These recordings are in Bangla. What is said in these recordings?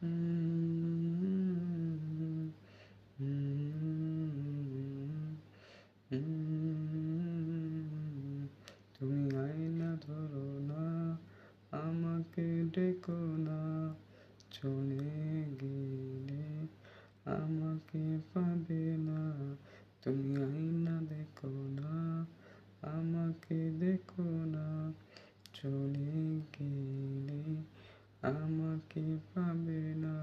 উম, উম, উম, তুমি আয়না ধরো না, আমাকে ডেকো না, চলে গেলে আমাকে পাবে না। তুমি আয়না দেখো না, আমাকে দেখো না, চলে গেলে আমাকে পাবে না।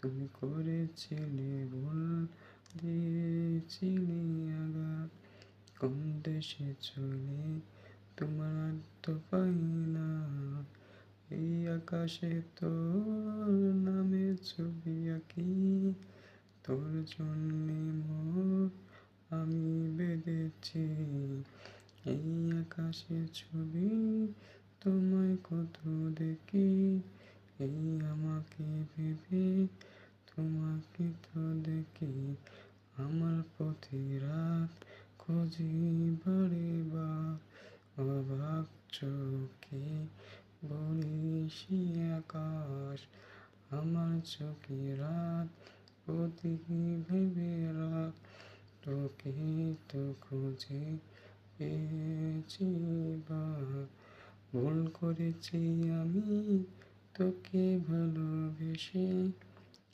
তুমি করেছিলে ভুল, দিয়েছিলে আঘাত, কোন দেশে চলে তোমার আর তো পাই না। এই আকাশে তোর নামে ছবি আঁকি, তোর জন্যে মোর আমি বেঁধেছি। এই আকাশের ছবি তোমায় কত দেখি, এই আমাকে ভেবে তোমাকে তো দেখি। আমার প্রতি রাত খুঁজি বারে বার, অবাক চোখে বলি সে আকাশ। আমার চোখে রাত প্রতি ভেবে রাত, তোকে তো খুঁজে পেয়েছি বার। ভুল করেছি আমি তোকে ভালোবেসে,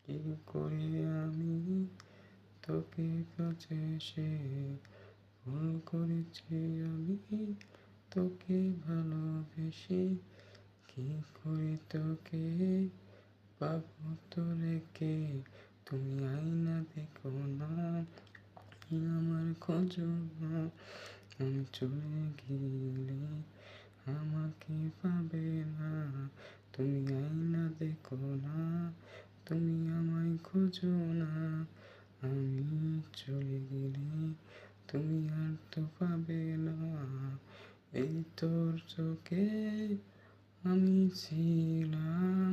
কি করে আমি তোকে কাছে সে। ভুল করেছি আমি তোকে ভালোবেসে, কি করে তোকে পাবো তোরেকে। তুমি আয়না দেখো না, আমার খোঁজো না, আমি চলে গেলে আমাকে পাবে না। তুমি আয়না দেখো না, তুমি আমায় খোঁজো না, আমি চলে গেলে তুমি আর তো পাবে না। এই তোর চোখে আমি ছিলাম,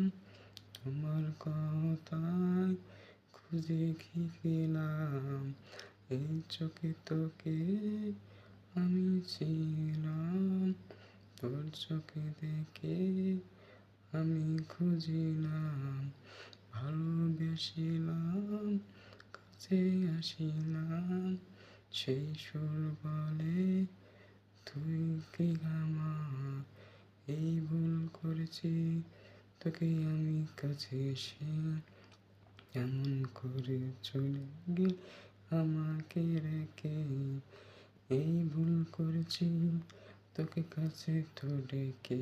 তোমার কথায় খুঁজে গেলাম। এই চোখে তোকে আমি ছিলাম, তোর চোখে দেখে আমি খুঁজিলাম। ভালোবেসেছিলাম, কাছে আসিলাম, সেই সুর বলে তুই কি আমার। এই ভুল করেছি তোকে আমি কাছে এসে, এমন করে চলে গেল আমাকে রেখে। এই ভুল করেছি তোকে কাছে তো ডেকে,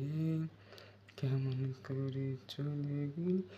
কেমন করে চলে গেল